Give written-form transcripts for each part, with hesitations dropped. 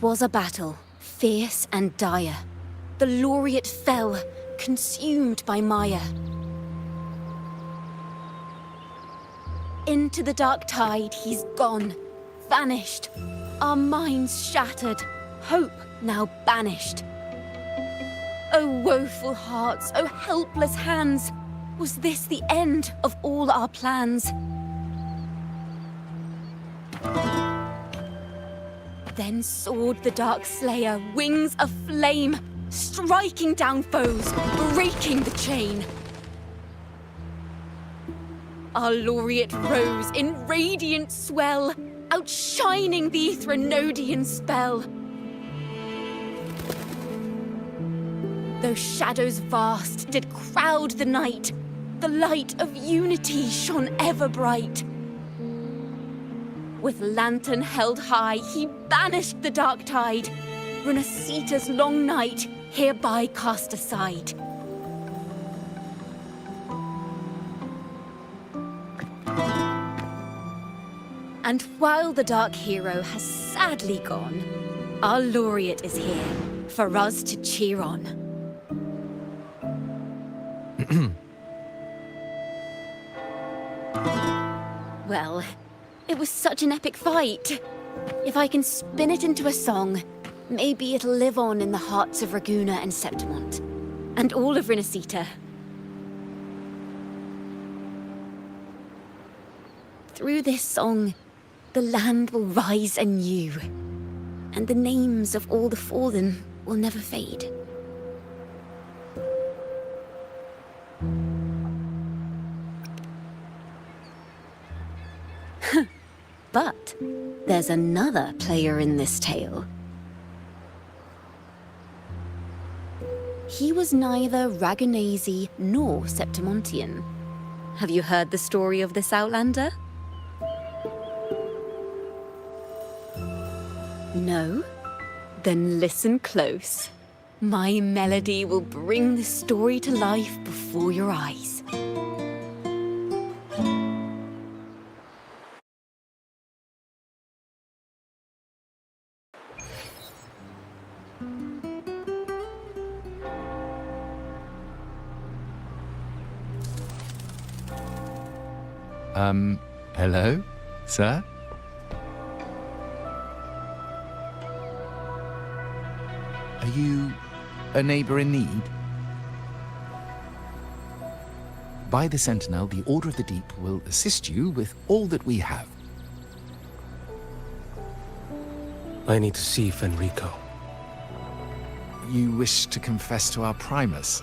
was a battle, fierce and dire. The laureate fell, consumed by mire. Into the dark tide he's gone, vanished. Our minds shattered, hope now banished. O woeful hearts, O helpless hands, was this the end of all our plans? Then soared the dark slayer, wings aflame, striking down foes, breaking the chain. Our laureate rose in radiant swell, outshining the Threnodian spell. Though shadows vast did crowd the night, the light of unity shone ever bright. With lantern held high, he banished the dark tide, Rinascita's long night hereby cast aside. And while the dark hero has sadly gone, our laureate is here for us to cheer on. Well, it was such an epic fight. If I can spin it into a song, maybe it'll live on in the hearts of Raguna and Septimont, and all of Rinascita. Through this song, the land will rise anew, and the names of all the fallen will never fade. But there's another player in this tale. He was neither Raganese nor Septimontian. Have you heard the story of this outlander? No? Then listen close. My melody will bring the story to life before your eyes. Hello, sir? Are you a neighbor in need? By the Sentinel, the Order of the Deep will assist you with all that we have. I need to see Fenrico. You wish to confess to our Primus?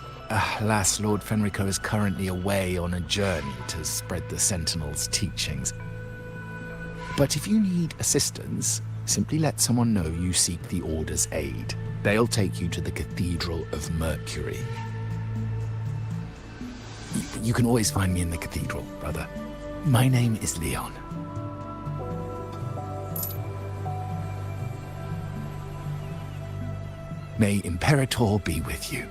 Alas, Lord Fenrico is currently away on a journey to spread the Sentinel's teachings. But if you need assistance, simply let someone know you seek the Order's aid. They'll take you to the Cathedral of Mercury. You can always find me in the Cathedral, brother. My name is Leon. May Imperator be with you.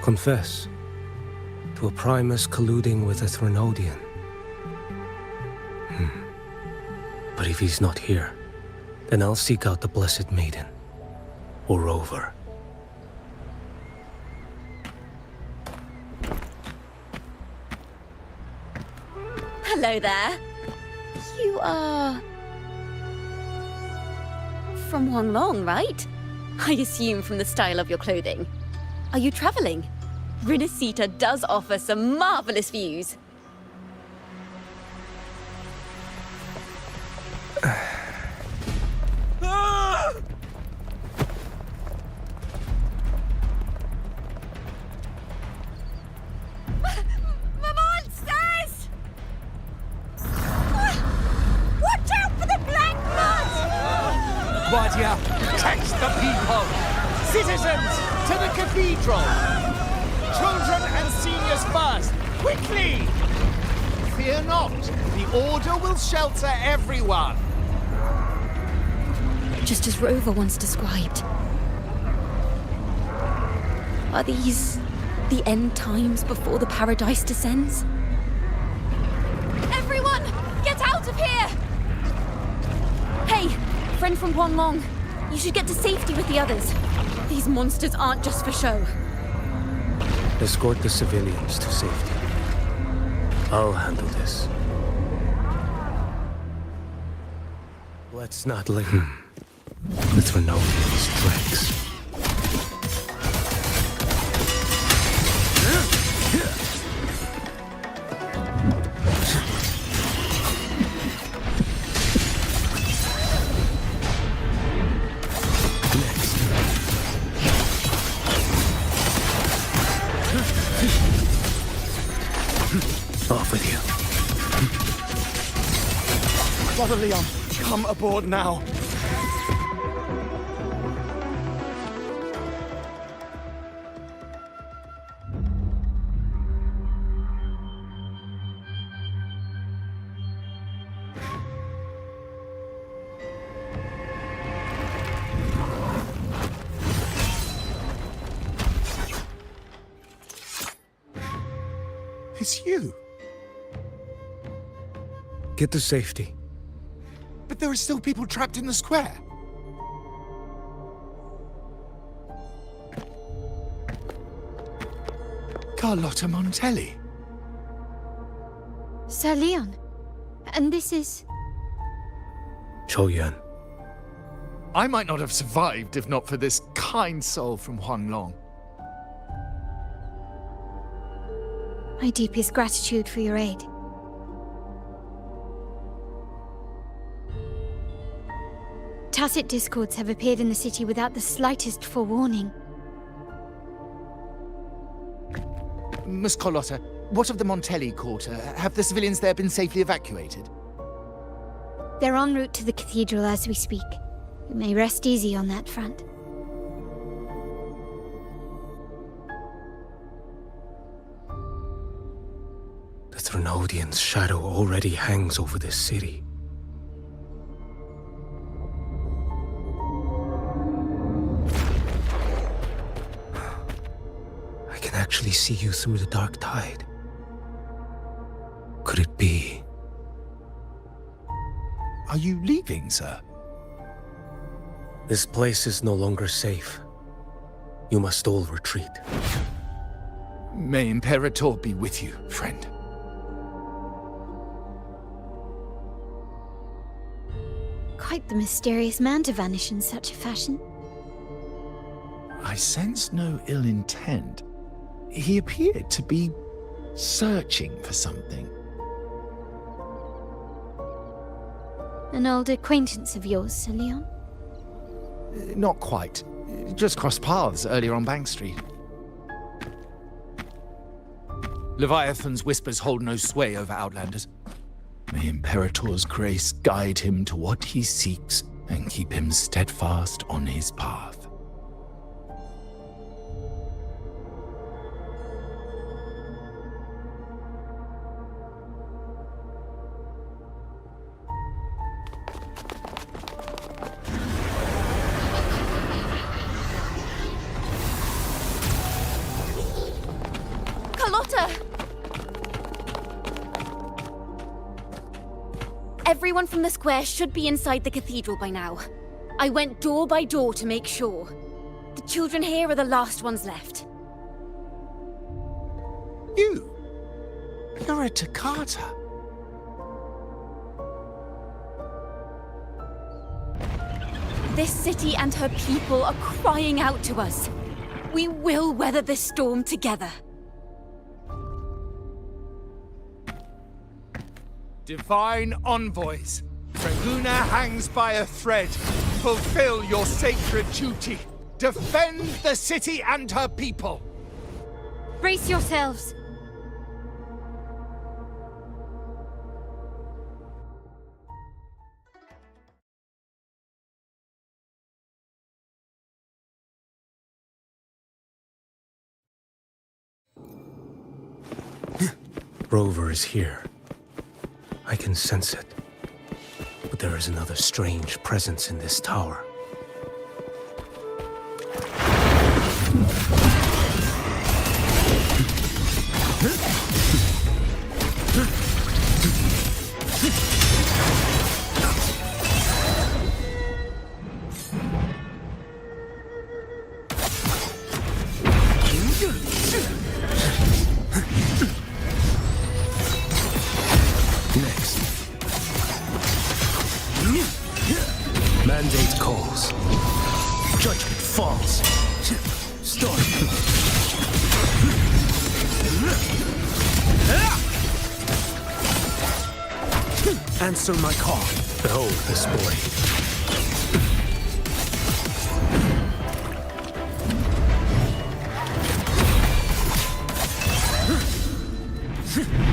Confess to a Primus colluding with a Threnodian. But if he's not here, then I'll seek out the Blessed Maiden, or Rover. Hello there. You are... from Huanglong, right? I assume from the style of your clothing. Are you traveling? Rinascita does offer some marvelous views. Guardia, protect the people! Citizens, to the cathedral! Children and seniors first, quickly! Fear not, the Order will shelter everyone! Just as Rover once described. Are these the end times before the paradise descends? Everyone, get out of here! Hey, friend from Huanglong. You should get to safety with the others. These monsters aren't just for show. Escort the civilians to safety. I'll handle this. Let's not let Let's renown these tracks. Off with you. Brother Leon, come aboard now. It's you. Get to safety. But there are still people trapped in the square. Carlotta Montelli. Sir Leon. And this is... Choyan. I might not have survived if not for this kind soul from Huanglong. My deepest gratitude for your aid. Tacit discords have appeared in the city without the slightest forewarning. Miss Carlotta, what of the Montelli quarter? Have the civilians there been safely evacuated? They're en route to the cathedral as we speak. You may rest easy on that front. The Threnodian's shadow already hangs over this city. I can actually see you through the dark tide. Could it be? Are you leaving, sir? This place is no longer safe. You must all retreat. May Imperator be with you, friend. Quite the mysterious man to vanish in such a fashion. I sense no ill intent. He appeared to be searching for something. An old acquaintance of yours, Sir Leon? Not quite. Just crossed paths earlier on Bank Street. Leviathan's whispers hold no sway over Outlanders. May Imperator's grace guide him to what he seeks and keep him steadfast on his path. Carlotta! Everyone from the square should be inside the cathedral by now. I went door by door to make sure. The children here are the last ones left. You're a Toccata. This city and her people are crying out to us. We will weather this storm together. Divine envoys, Draguna hangs by a thread. Fulfill your sacred duty. Defend the city and her people. Brace yourselves! Rover is here. I can sense it. But there is another strange presence in this tower. Next. Mandate calls. Judgment falls. Start. Answer my call. Behold this boy.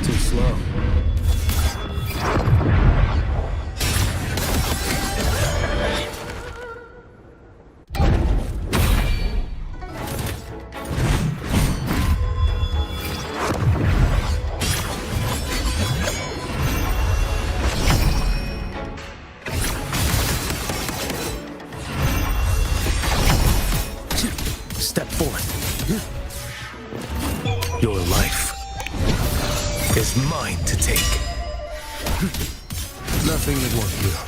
Too slow. Step forth. Your life is mine to take. Nothing that won't heal.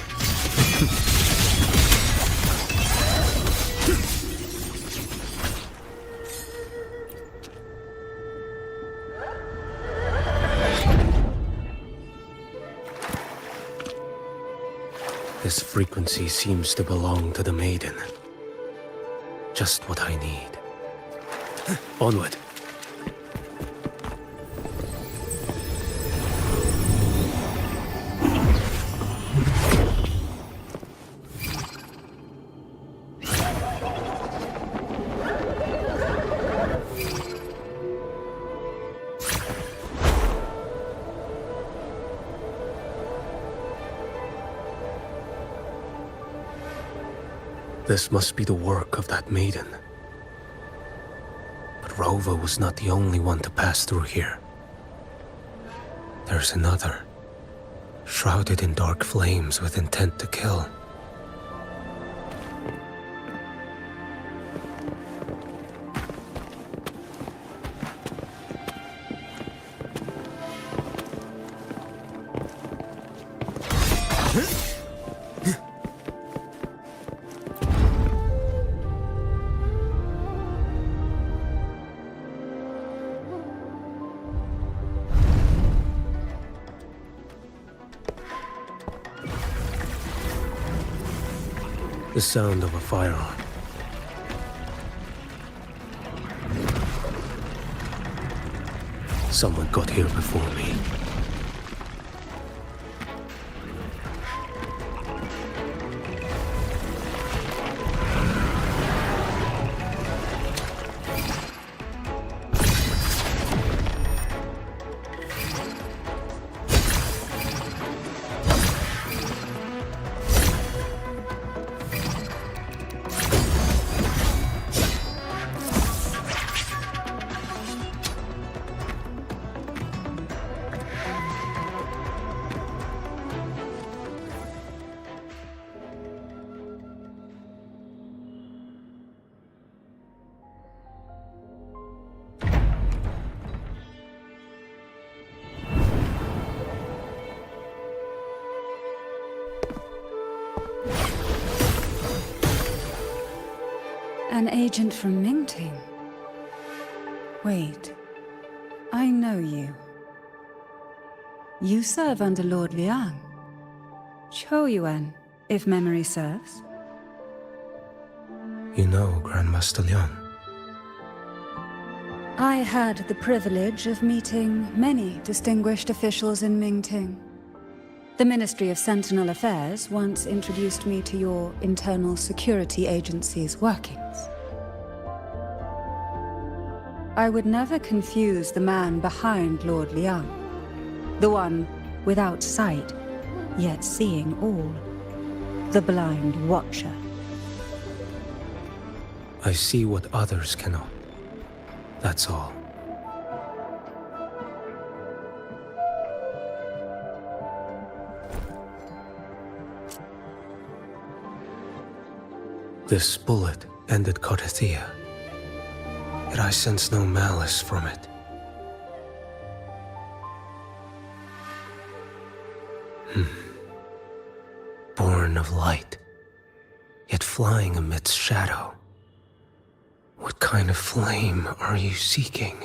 This frequency seems to belong to the maiden. Just what I need. Onward. This must be the work of that maiden. But Rova was not the only one to pass through here. There's another, shrouded in dark flames with intent to kill. The sound of a firearm. Someone got here before me. An agent from Mingting? Wait, I know you. You serve under Lord Liang. Choyuan, if memory serves. You know Grandmaster Liang. I had the privilege of meeting many distinguished officials in Mingting. The Ministry of Sentinel Affairs once introduced me to your internal security agency's workings. I would never confuse the man behind Lord Liang, the one without sight, yet seeing all, the blind watcher. I see what others cannot. That's all. This bullet ended Carthia, yet I sense no malice from it. of light, yet flying amidst shadow. What kind of flame are you seeking?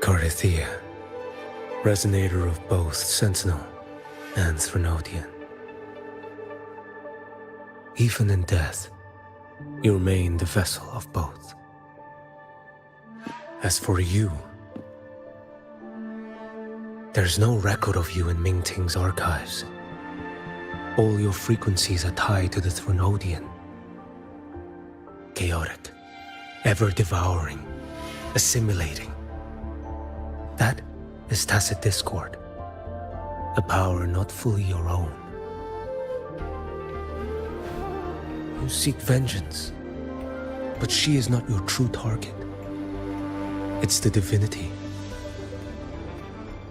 Carithia, resonator of both Sentinel and Threnodian. Even in death, you remain the vessel of both. As for you, there's no record of you in Mingting's archives. All your frequencies are tied to the Threnodian. Chaotic, ever-devouring, assimilating. That is tacit discord, a power not fully your own. You seek vengeance, but she is not your true target. It's the divinity.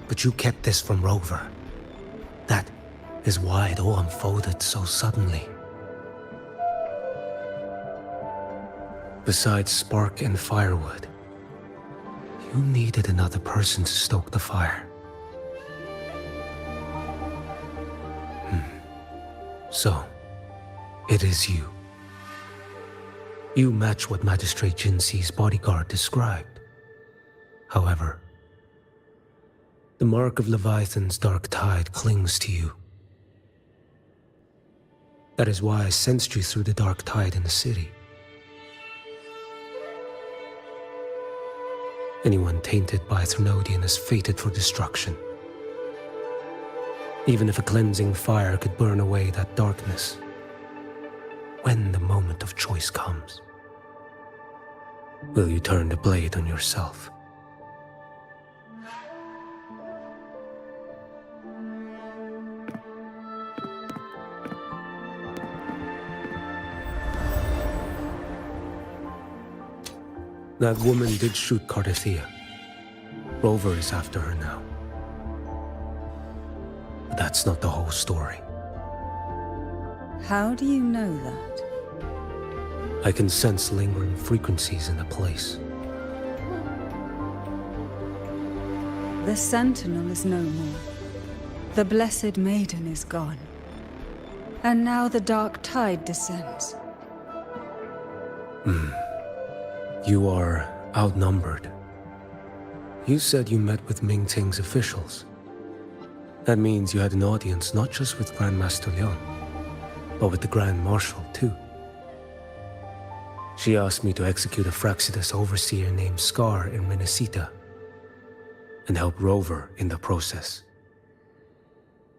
But you kept this from Rover. That is why it all unfolded so suddenly. Besides spark and firewood, you needed another person to stoke the fire. So, it is you. You match what Magistrate Jinxi's bodyguard described. However, the mark of Leviathan's dark tide clings to you. That is why I sensed you through the dark tide in the city. Anyone tainted by Threnodian is fated for destruction. Even if a cleansing fire could burn away that darkness, when the moment of choice comes, will you turn the blade on yourself? That woman did shoot Carithia. Rover is after her now. But that's not the whole story. How do you know that? I can sense lingering frequencies in the place. The Sentinel is no more. The Blessed Maiden is gone. And now the dark tide descends. You are outnumbered. You said you met with Mingting's officials. That means you had an audience not just with Grandmaster Leon, but with the Grand Marshal too. She asked me to execute a Fraxidus overseer named Scar in Rinascita, and help Rover in the process.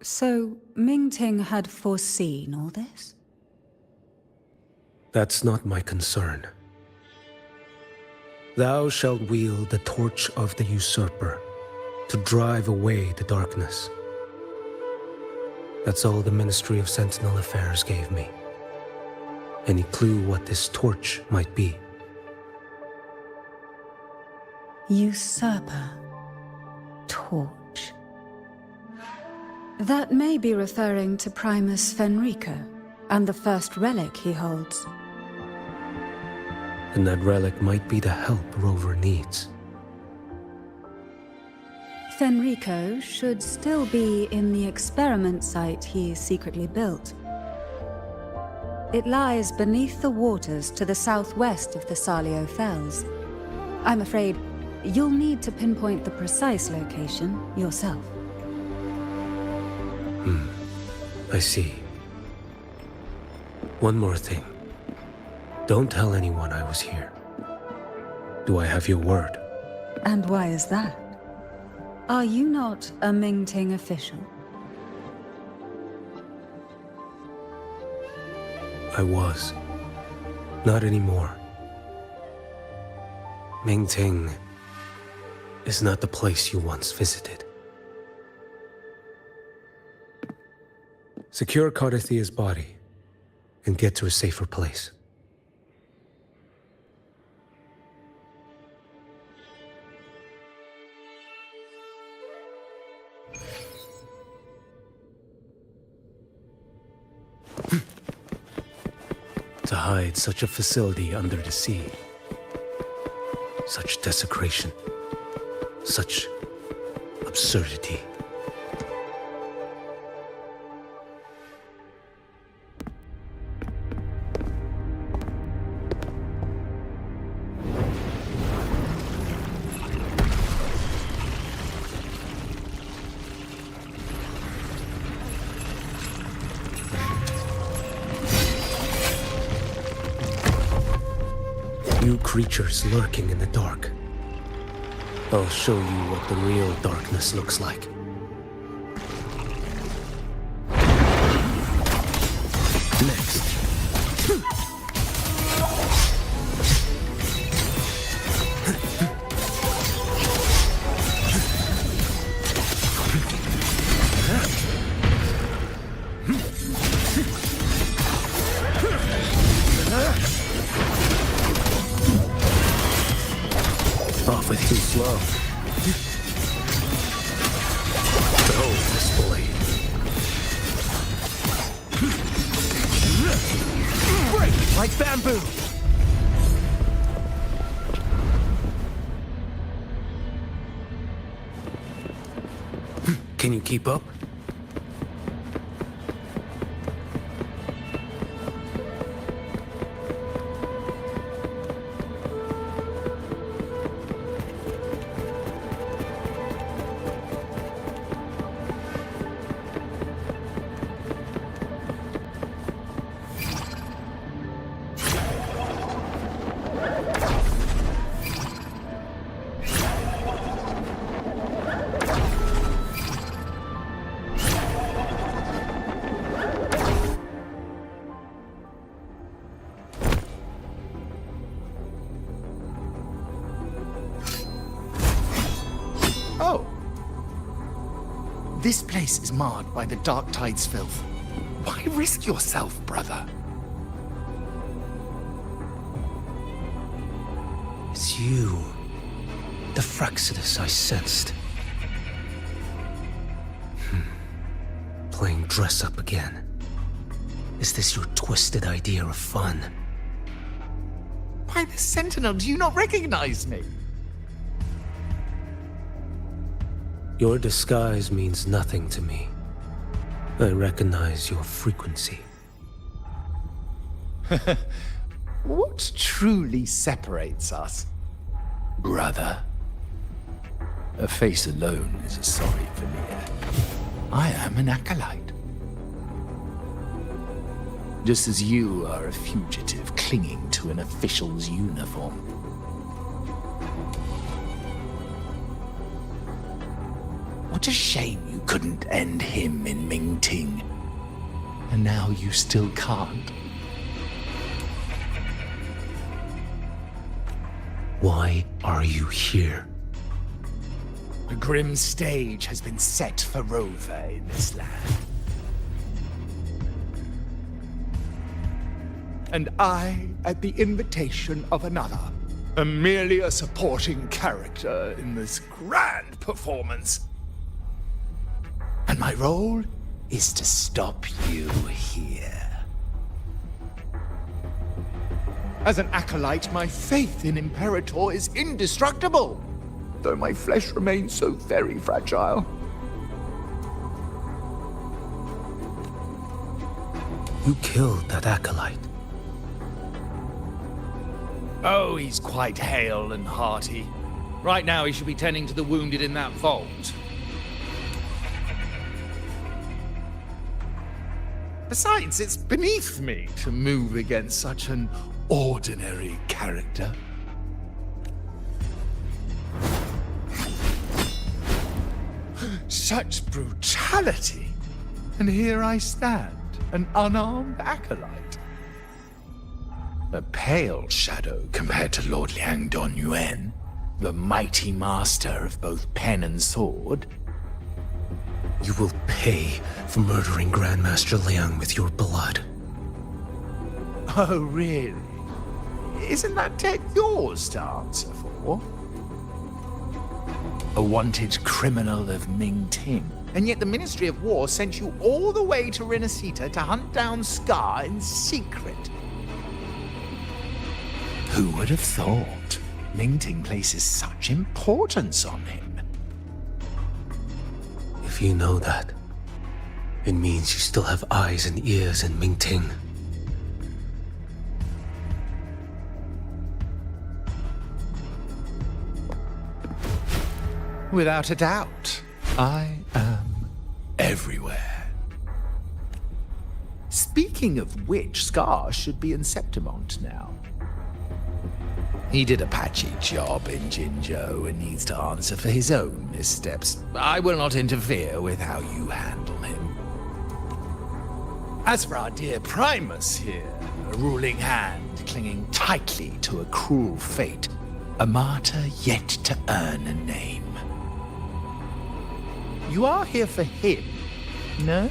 So, Mingting had foreseen all this? That's not my concern. Thou shalt wield the torch of the usurper to drive away the darkness. That's all the Ministry of Sentinel Affairs gave me. Any clue what this torch might be? Usurper. Torch. That may be referring to Primus Fenrico and the first relic he holds. And that relic might be the help Rover needs. Fenrico should still be in the experiment site he secretly built. It lies beneath the waters to the southwest of the Salio Fells. I'm afraid you'll need to pinpoint the precise location yourself. I see. One more thing. Don't tell anyone I was here. Do I have your word? And why is that? Are you not a Mingting official? I was. Not anymore. Mingting is not the place you once visited. Secure Carithia's body and get to a safer place. to hide such a facility under the sea. Such desecration. Such absurdity. You creatures lurking in the dark. I'll show you what the real darkness looks like. Next. Awfully too slow. Behold this blade. Break like bamboo! Can you keep up? Oh. This place is marred by the Dark Tide's filth. Why risk yourself, brother? It's you. The Fraxidus I sensed. Playing dress-up again. Is this your twisted idea of fun? Why, the Sentinel, do you not recognize me? Your disguise means nothing to me. I recognize your frequency. What truly separates us, brother? A face alone is a sorry veneer. I am an acolyte. Just as you are a fugitive clinging to an official's uniform. What a shame you couldn't end him in Mingting. And now you still can't. Why are you here? A grim stage has been set for Rover in this land. And I, at the invitation of another, am merely a supporting character in this grand performance. And my role is to stop you here. As an acolyte, my faith in Imperator is indestructible, though my flesh remains so very fragile. You killed that acolyte. Oh, he's quite hale and hearty. Right now he should be tending to the wounded in that vault. Besides, it's beneath me to move against such an ordinary character. Such brutality! And here I stand, an unarmed acolyte. A pale shadow compared to Lord Liang Don Yuan, the mighty master of both pen and sword. You will pay for murdering Grandmaster Liang with your blood. Oh, really? Isn't that tech yours to answer for? A wanted criminal of Mingting. And yet the Ministry of War sent you all the way to Rinascita to hunt down Scar in secret. Who would have thought Mingting places such importance on him? If you know that, it means you still have eyes and ears in Mingting. Without a doubt, I am everywhere. Speaking of which, Scar should be in Septimont now. He did a patchy job in Jinzhou and needs to answer for his own missteps. I will not interfere with how you handle him. As for our dear Primus here, a ruling hand clinging tightly to a cruel fate, a martyr yet to earn a name. You are here for him, no?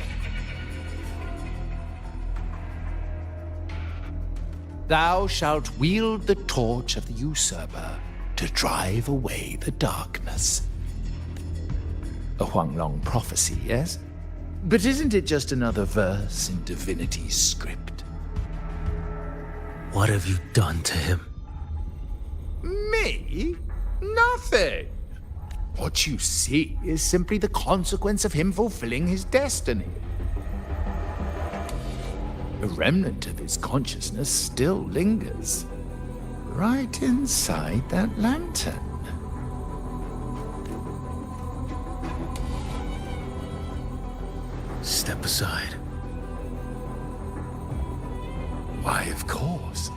Thou shalt wield the torch of the usurper to drive away the darkness. A Huanglong prophecy, yes? But isn't it just another verse in divinity's script? What have you done to him? Me? Nothing. What you see is simply the consequence of him fulfilling his destiny. A remnant of his consciousness still lingers, right inside that lantern. Step aside. Why, of course.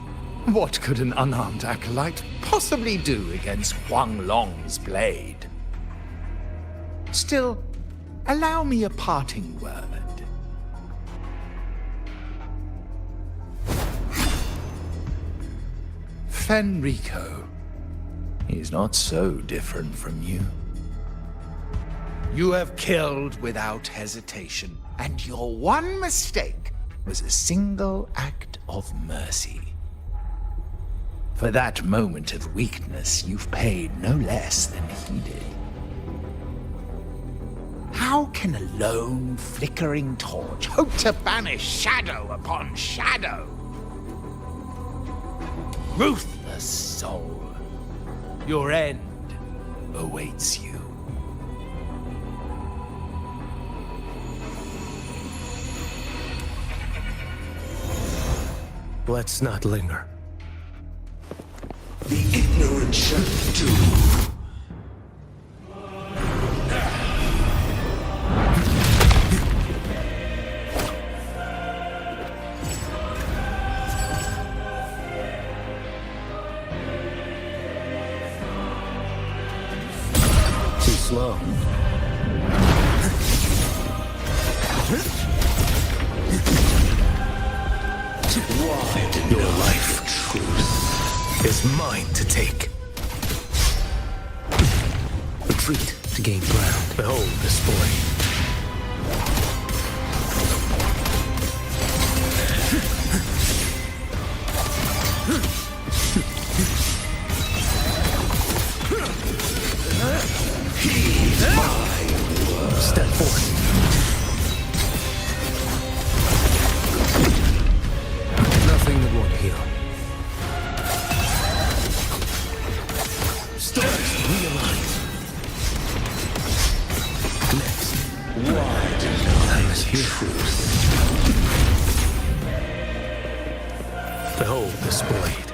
What could an unarmed acolyte possibly do against Huanglong's blade? Still, allow me a parting word. Fenrico, he's not so different from you. You have killed without hesitation, and your one mistake was a single act of mercy. For that moment of weakness, you've paid no less than he did. How can a lone, flickering torch hope to banish shadow upon shadow? Ruthless soul, your end awaits you. Let's not linger. The ignorant shall do. Too slow. Your life, truth, is mine to take. Retreat to gain ground. Behold this boy. Step forth. Nothing that won't heal. Stars realign. Next. Why deny Here. truth? Behold this blade.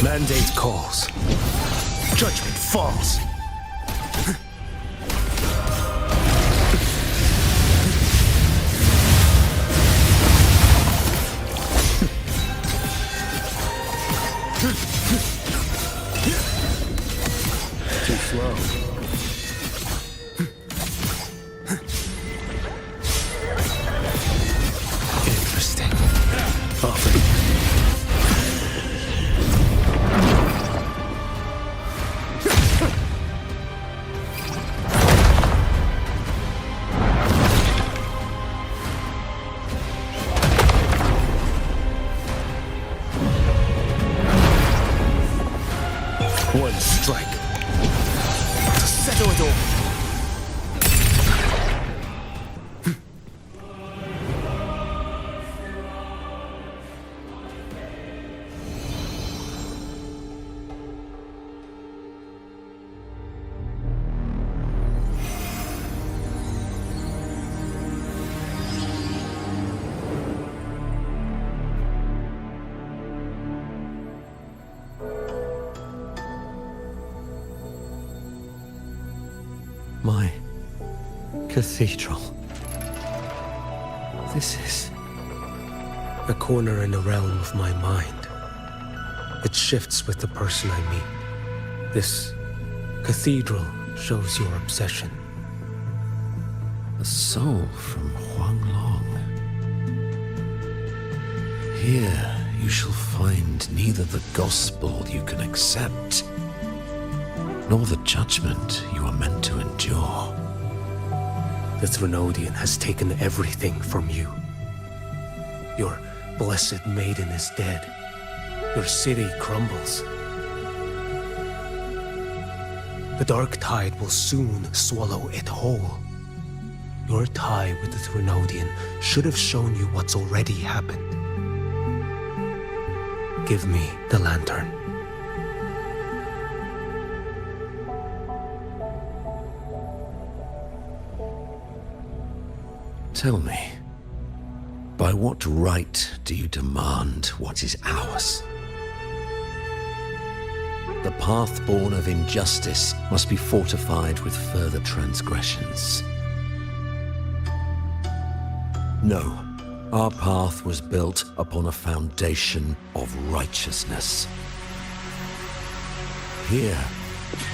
Mandate calls. Judgment falls. Too slow. Interesting. Offering. One strike. To settle it all. my cathedral. This is... A corner in the realm of my mind. It shifts with the person I meet. This cathedral shows your obsession. A soul from Huanglong. Here you shall find neither the gospel you can accept, nor the judgment you are meant to endure. The Threnodian has taken everything from you. Your blessed maiden is dead. Your city crumbles. The dark tide will soon swallow it whole. Your tie with the Threnodian should have shown you what's already happened. Give me the lantern. Tell me, by what right do you demand what is ours? The path born of injustice must be fortified with further transgressions. No, our path was built upon a foundation of righteousness. Here,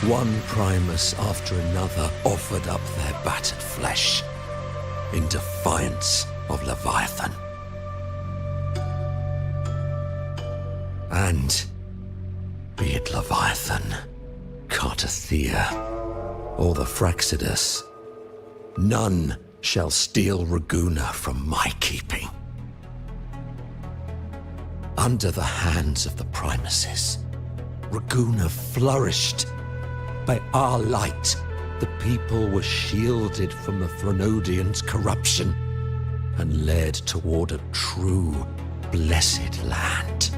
one Primus after another offered up their battered flesh in defiance of Leviathan. And be it Leviathan, Cartathea, or the Fraxidus, none shall steal Raguna from my keeping. Under the hands of the Primuses, Raguna flourished. By our light, the people were shielded from the Threnodians' corruption and led toward a true, blessed land.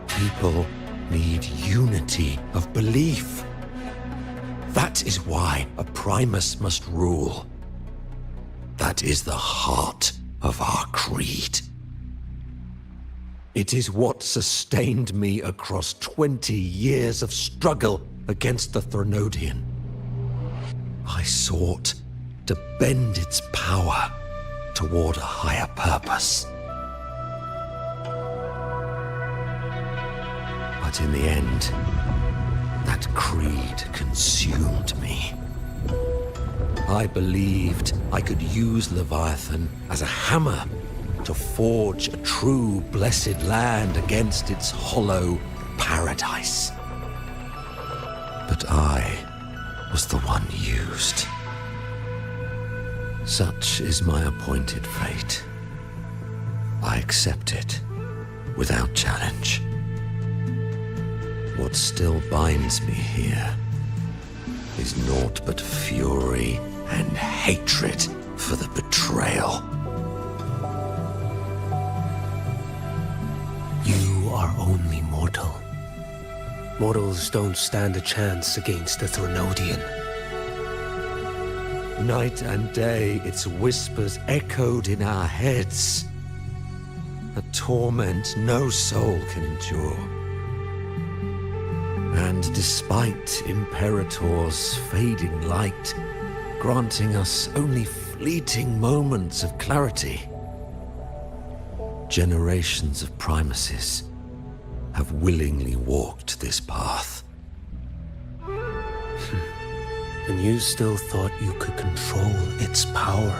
People need unity of belief. That is why a Primus must rule. That is the heart of our creed. It is what sustained me across 20 years of struggle against the Threnodian. I sought to bend its power toward a higher purpose. But in the end, that creed consumed me. I believed I could use Leviathan as a hammer to forge a true blessed land against its hollow paradise. But I was the one used. Such is my appointed fate. I accept it without challenge. What still binds me here is naught but fury and hatred for the betrayal. You are only mortal. Mortals don't stand a chance against the Threnodian. Night and day, its whispers echoed in our heads. A torment no soul can endure. And despite Imperator's fading light, granting us only fleeting moments of clarity, generations of Primuses have willingly walked this path. And you still thought you could control its power.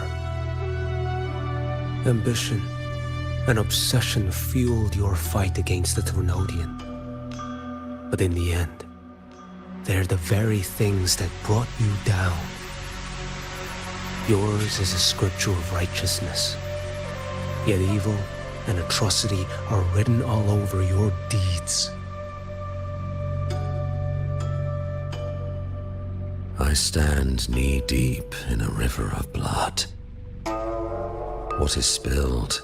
Ambition and obsession fueled your fight against the Threnodian. But in the end, they're the very things that brought you down. Yours is a scripture of righteousness, yet evil and atrocity are written all over your deeds. I stand knee-deep in a river of blood. What is spilled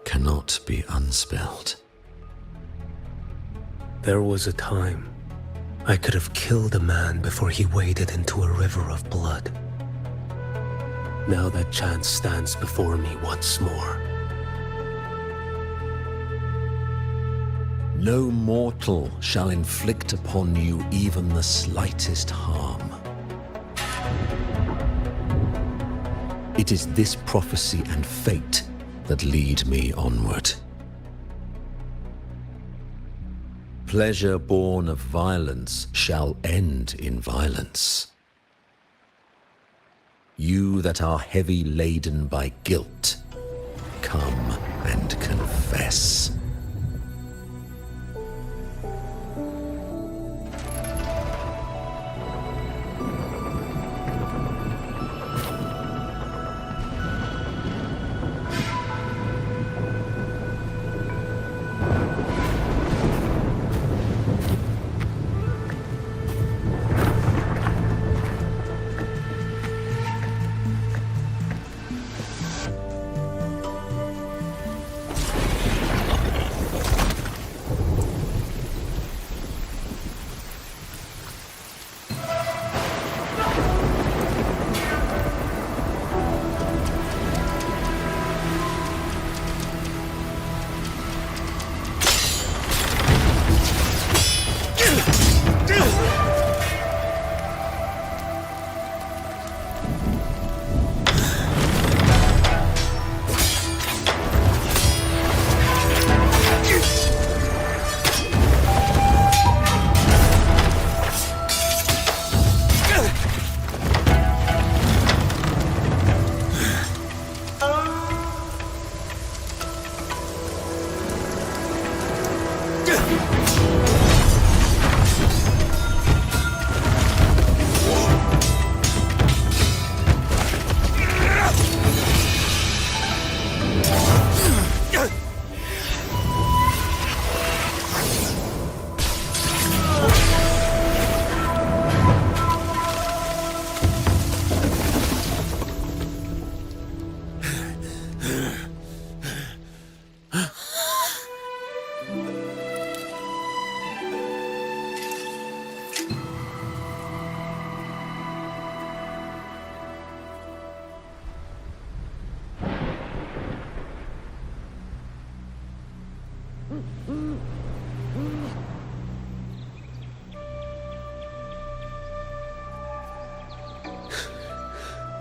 cannot be unspilled. There was a time I could have killed a man before he waded into a river of blood. Now that chance stands before me once more. No mortal shall inflict upon you even the slightest harm. It is this prophecy and fate that lead me onward. Pleasure born of violence shall end in violence. You that are heavy laden by guilt, come and confess.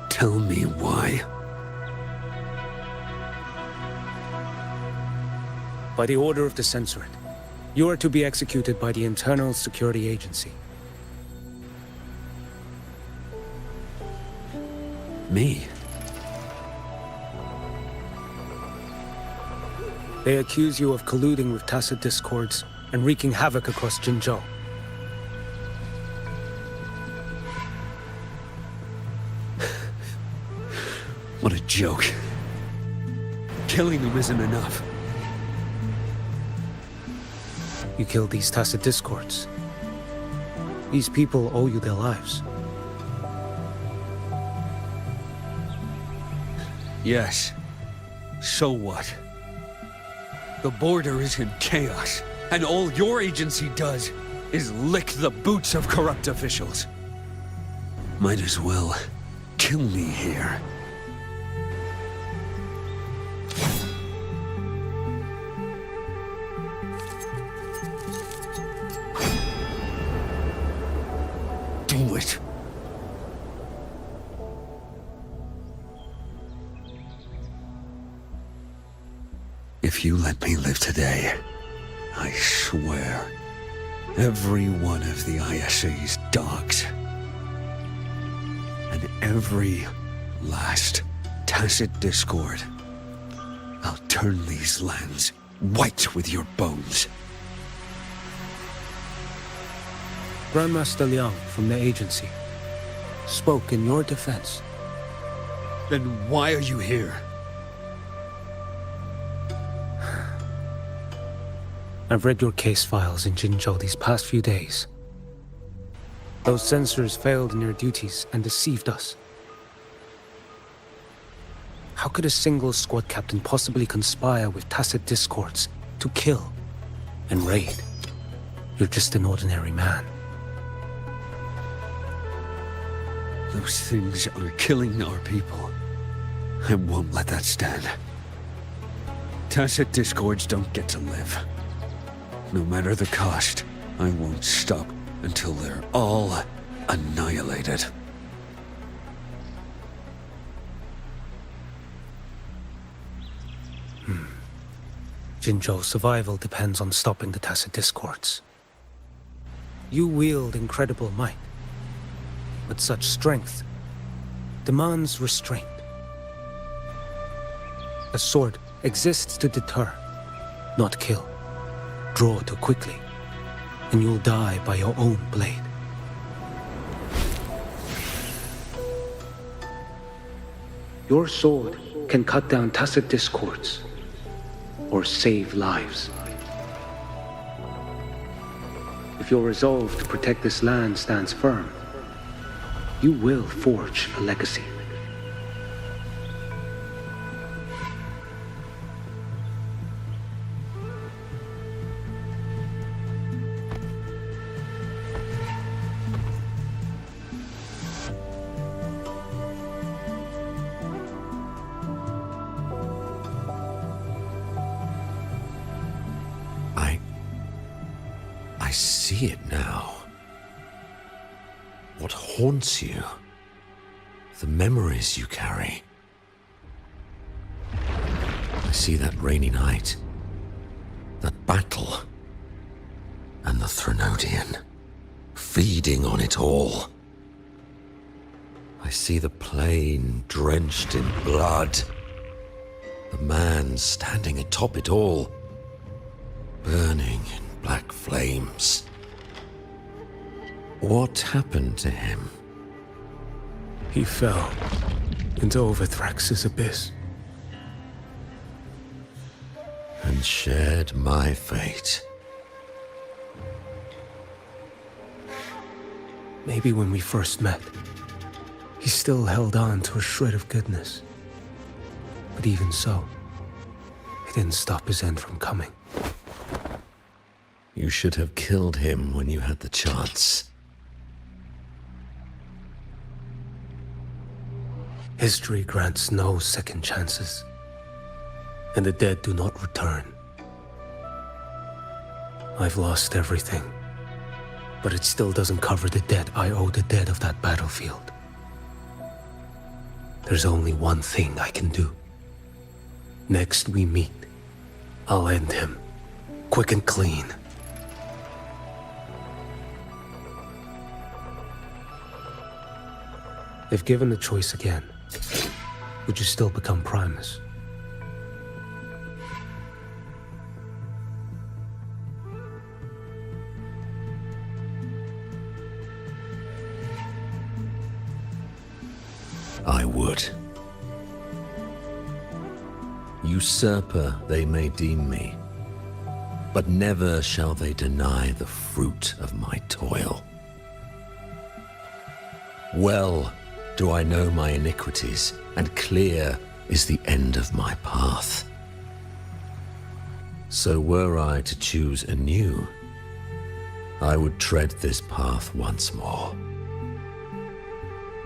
Tell me why. By the order of the Censorate, you are to be executed by the Internal Security Agency. Me? They accuse you of colluding with tacit discords and wreaking havoc across Jinzhou. What a joke. Killing them isn't enough. You killed these tacit discords. These people owe you their lives. Yes. So what? The border is in chaos, and all your agency does is lick the boots of corrupt officials. Might as well kill me here. Do it. If you let me live today, I swear, every one of the ISA's dogs, and every last tacit discord, I'll turn these lands white with your bones. Grandmaster Liang from the agency spoke in your defense. Then why are you here? I've read your case files in Jinzhou these past few days. Those censors failed in their duties and deceived us. How could a single squad captain possibly conspire with tacit discords to kill and raid? You're just an ordinary man. Those things are killing our people. I won't let that stand. Tacit discords don't get to live. No matter the cost, I won't stop until they're all annihilated. Jinzhou's survival depends on stopping the Tacit Discords. You wield incredible might, but such strength demands restraint. A sword exists to deter, not kill. Draw too quickly, and you'll die by your own blade. Your sword can cut down Tacit Discords, or save lives. If your resolve to protect this land stands firm, you will forge a legacy. I see it now. What haunts you? The memories you carry. I see that rainy night, that battle, and the Threnodian, feeding on it all. I see the plain drenched in blood, the man standing atop it all, burning in black flames. What happened to him? He fell into Overthrax's abyss. And shared my fate. Maybe when we first met, he still held on to a shred of goodness. But even so, it didn't stop his end from coming. You should have killed him when you had the chance. History grants no second chances, and the dead do not return. I've lost everything, but it still doesn't cover the debt I owe the dead of that battlefield. There's only one thing I can do. Next we meet, I'll end him, quick and clean. If given the choice again, would you still become Primus? I would. Usurper they may deem me, but never shall they deny the fruit of my toil. Well do I know my iniquities, and clear is the end of my path. So were I to choose anew, I would tread this path once more.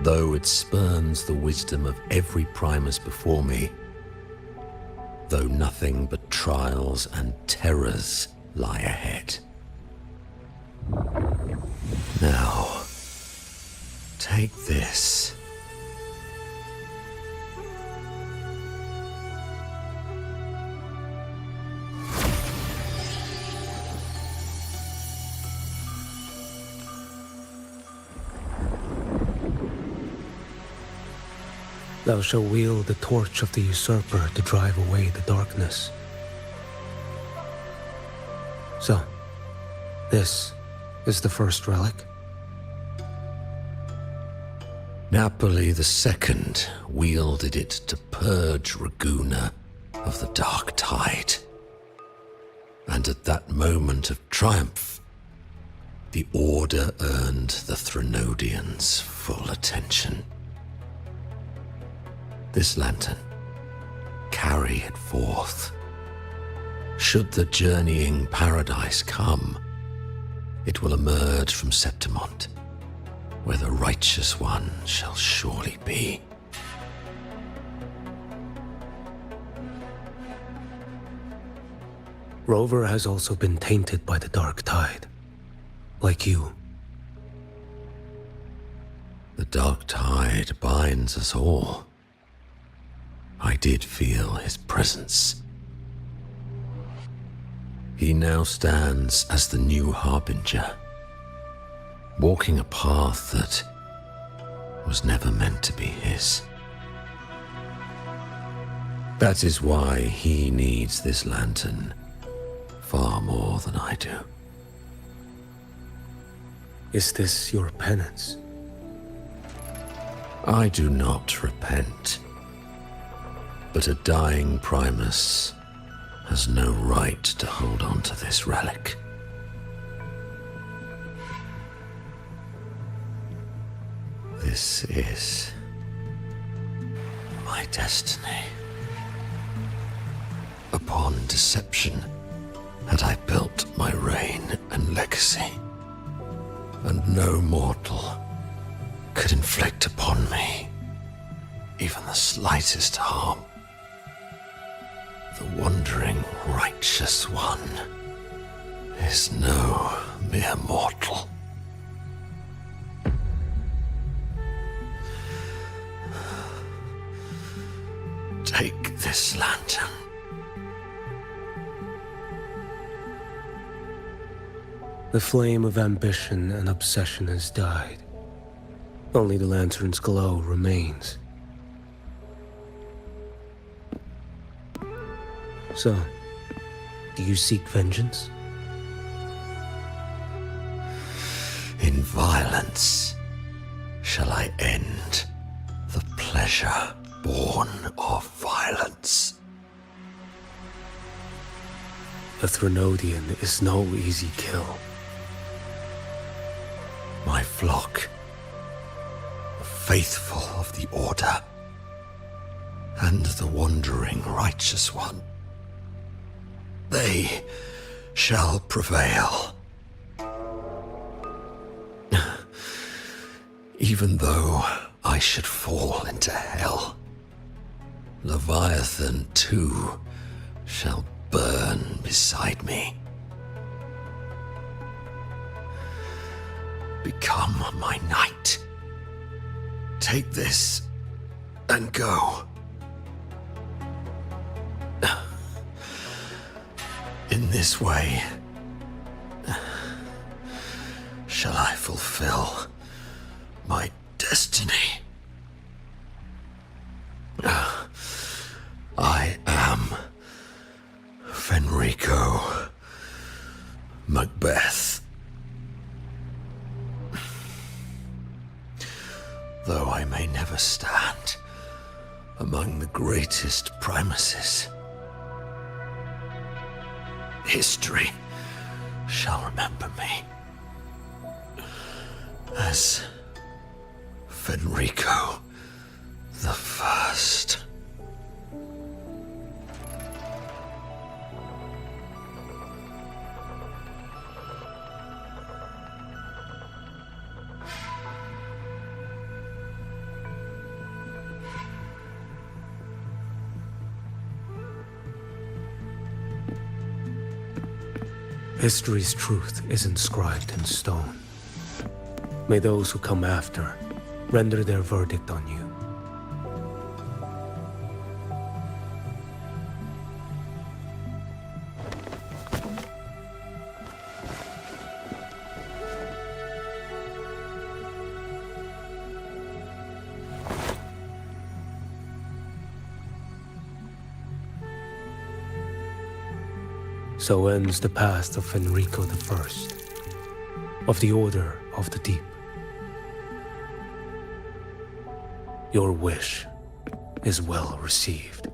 Though it spurns the wisdom of every Primus before me, though nothing but trials and terrors lie ahead. Now, take this. Thou shalt wield the torch of the usurper to drive away the darkness. So, this is the first relic? Napoli II wielded it to purge Raguna of the dark tide. And at that moment of triumph, the Order earned the Threnodians' full attention. This lantern, carry it forth. Should the journeying paradise come, it will emerge from Septimont, where the righteous one shall surely be. Rover has also been tainted by the dark tide, like you. The dark tide binds us all. I did feel his presence. He now stands as the new harbinger, walking a path that was never meant to be his. That is why he needs this lantern far more than I do. Is this your penance? I do not repent, but a dying Primus has no right to hold on to this relic. This is my destiny. Upon deception had I built my reign and legacy, and no mortal could inflict upon me even the slightest harm. The wandering righteous one is no mere mortal. Take this lantern. The flame of ambition and obsession has died. Only the lantern's glow remains. So, do you seek vengeance? In violence shall I end the pleasure born of violence. A Threnodian is no easy kill. My flock, the faithful of the Order, and the wandering righteous one, they shall prevail. Even though I should fall into hell, Leviathan too shall burn beside me. Become my knight. Take this and go. In this way, shall I fulfill my destiny. I am Fenrico Macbeth. Though I may never stand among the greatest Primuses, history shall remember me as Fenrico the First. History's truth is inscribed in stone. May those who come after render their verdict on you. So ends the past of Fenrico I, of the Order of the Deep. Your wish is well received.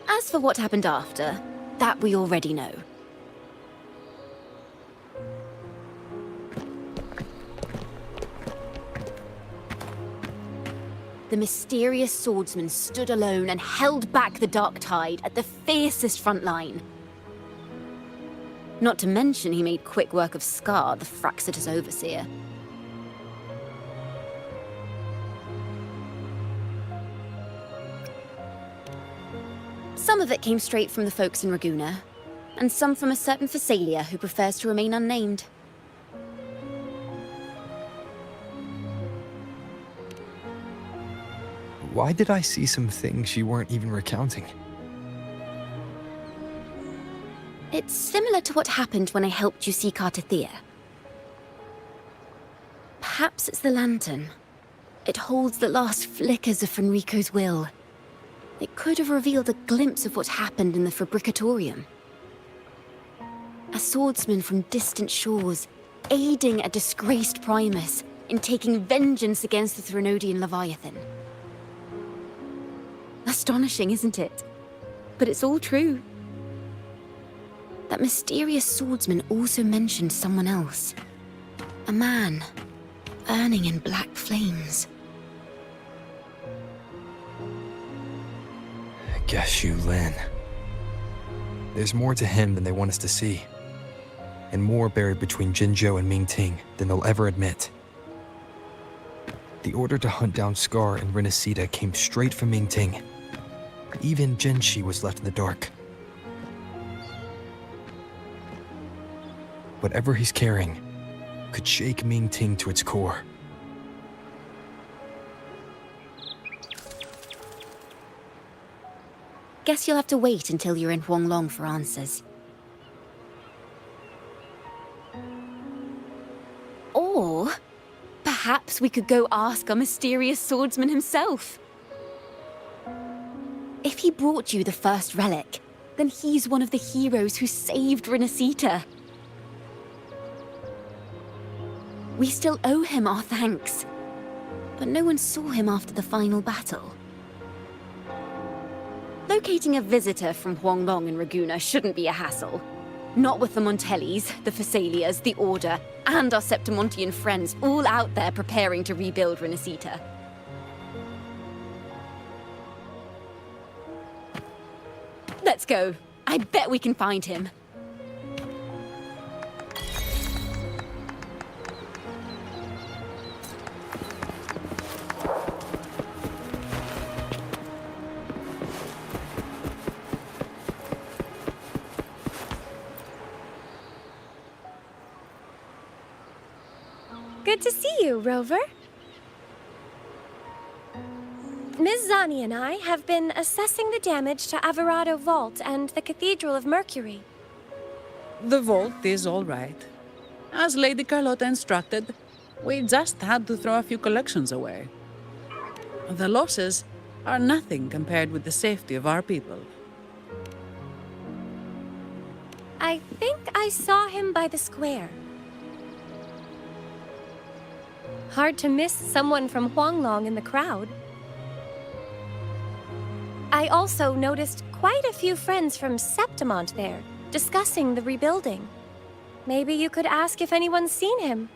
As for what happened after, that we already know. The mysterious swordsman stood alone and held back the dark tide at the fiercest front line. Not to mention he made quick work of Scar, the Fraxita's overseer. Some of it came straight from the folks in Raguna, and some from a certain Phasalia who prefers to remain unnamed. Why did I see some things you weren't even recounting? It's similar to what happened when I helped you seek Artathea. Perhaps it's the lantern. It holds the last flickers of Fenrico's will. It could have revealed a glimpse of what happened in the Fabricatorium. A swordsman from distant shores, aiding a disgraced Primus in taking vengeance against the Threnodian Leviathan. Astonishing, isn't it? But it's all true. That mysterious swordsman also mentioned someone else. A man, burning in black flames. Guess you, Lin. There's more to him than they want us to see. And more buried between Jinzhou and Mingting than they'll ever admit. The order to hunt down Scar and Rinascita came straight from Mingting. Even Jinshi was left in the dark. Whatever he's carrying could shake Mingting to its core. Guess you'll have to wait until you're in Huanglong for answers. Or perhaps we could go ask our mysterious swordsman himself. If he brought you the first relic, then he's one of the heroes who saved Rinascita. We still owe him our thanks, but no one saw him after the final battle. Locating a visitor from Huanglong and Raguna shouldn't be a hassle. Not with the Montellis, the Phasalias, the Order, and our Septimontian friends all out there preparing to rebuild Rinascita. Let's go. I bet we can find him. Good to see you, Rover. Ms. Zani and I have been assessing the damage to Averado Vault and the Cathedral of Mercury. The vault is all right. As Lady Carlotta instructed, we just had to throw a few collections away. The losses are nothing compared with the safety of our people. I think I saw him by the square. Hard to miss someone from Huanglong in the crowd. I also noticed quite a few friends from Septimont there, discussing the rebuilding. Maybe you could ask if anyone's seen him.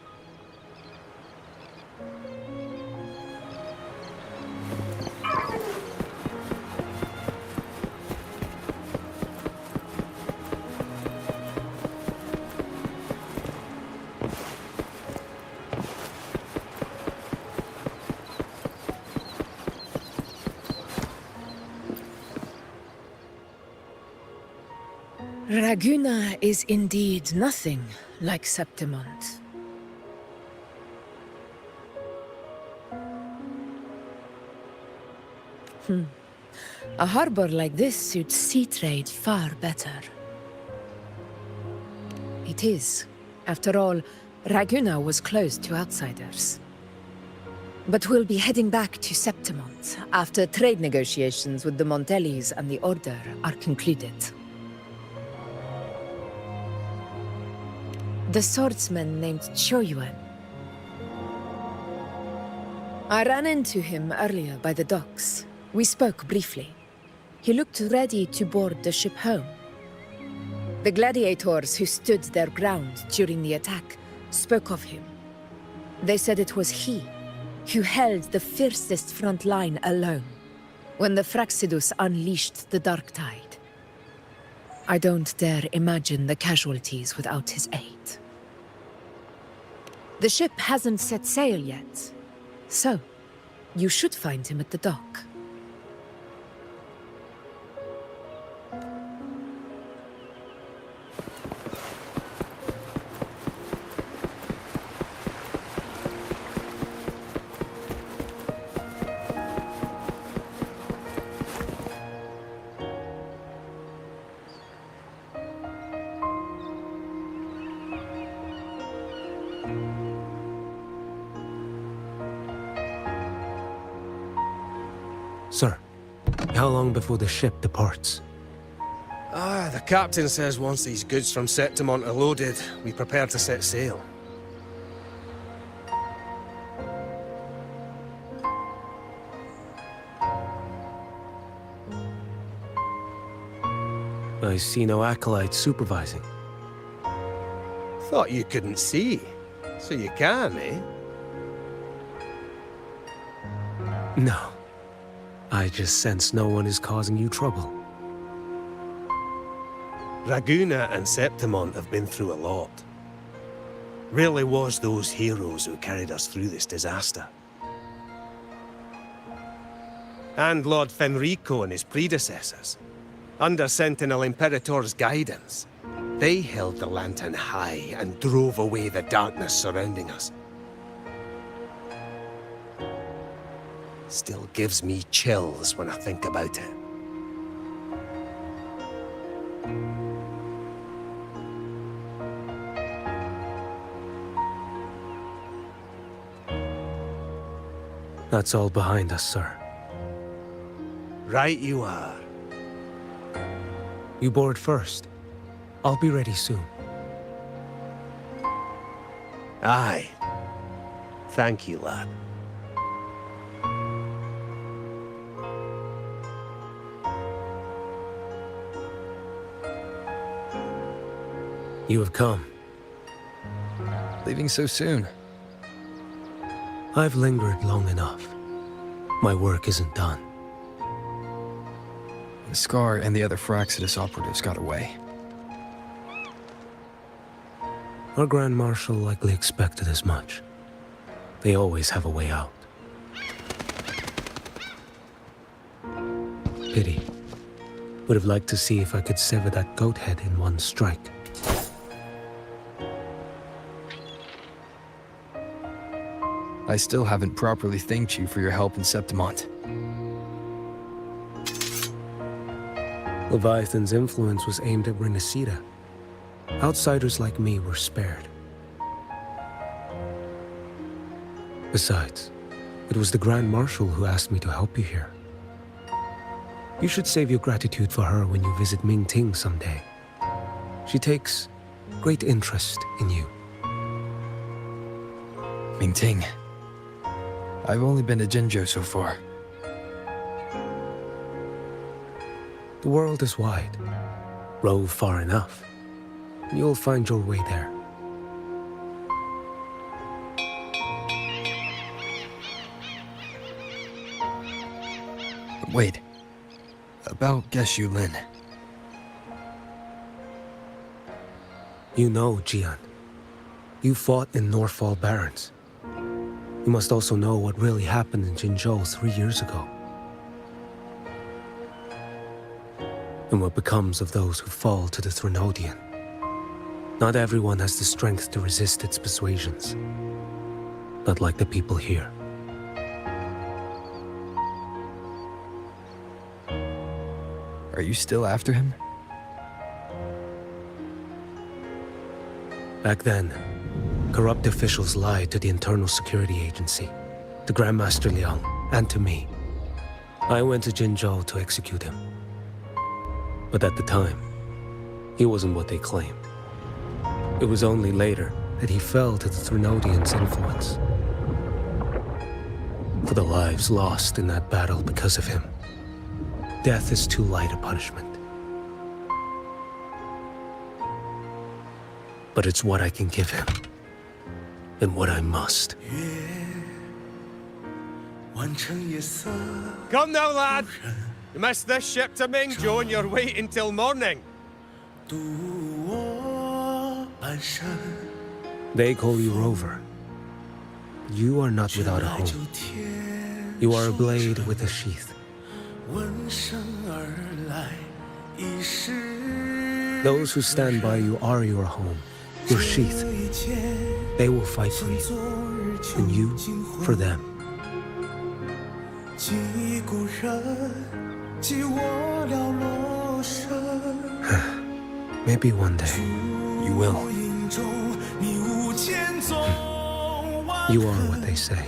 Raguna is indeed nothing like Septimont. A harbor like this suits sea trade far better. It is. After all, Raguna was closed to outsiders. But we'll be heading back to Septimont after trade negotiations with the Montellis and the Order are concluded. The swordsman named Choyuan. I ran into him earlier by the docks. We spoke briefly. He looked ready to board the ship home. The gladiators who stood their ground during the attack spoke of him. They said it was he who held the fiercest front line alone when the Fraxidus unleashed the Dark Tide. I don't dare imagine the casualties without his aid. The ship hasn't set sail yet, so you should find him at the dock. Sir, how long before the ship departs? The captain says once these goods from Septimont are loaded, we prepare to set sail. I see no acolytes supervising. Thought you couldn't see. So you can, eh? No. I just sense no one is causing you trouble. Raguna and Septimont have been through a lot. Really was those heroes who carried us through this disaster. And Lord Fenrico and his predecessors. Under Sentinel Imperator's guidance, they held the lantern high and drove away the darkness surrounding us. Still gives me chills when I think about it. That's all behind us, sir. Right you are. You board first. I'll be ready soon. Aye. Thank you, lad. You have come. Leaving so soon. I've lingered long enough. My work isn't done. The Scar and the other Fraxidus operatives got away. Our Grand Marshal likely expected as much. They always have a way out. Pity. Would have liked to see if I could sever that goat head in one strike. I still haven't properly thanked you for your help in Septimont. Leviathan's influence was aimed at Rinascita. Outsiders like me were spared. Besides, it was the Grand Marshal who asked me to help you here. You should save your gratitude for her when you visit Mingting someday. She takes great interest in you. Mingting. I've only been to Jinzhou so far. The world is wide. Rove far enough, and you'll find your way there. Wait. About Geshu Lin. You know, Jian. You fought in Norfall Barrens. You must also know what really happened in Jinzhou 3 years ago. And what becomes of those who fall to the Threnodian. Not everyone has the strength to resist its persuasions. Not like the people here. Are you still after him? Back then, corrupt officials lied to the Internal Security Agency, to Grandmaster Liang, and to me. I went to Jinzhou to execute him. But at the time, he wasn't what they claimed. It was only later that he fell to the Threnodians' influence. For the lives lost in that battle because of him, death is too light a punishment. But it's what I can give him, and what I must. Come now, lad! You missed this ship to Mingzhou and you're waiting till morning. They call you Rover. You are not without a home. You are a blade with a sheath. Those who stand by you are your home, your sheath. They will fight for you, and you for them. Maybe one day, you will. You are what they say.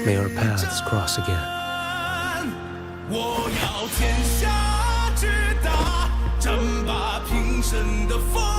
May our paths cross again. 我要天下之大，争霸平生的风。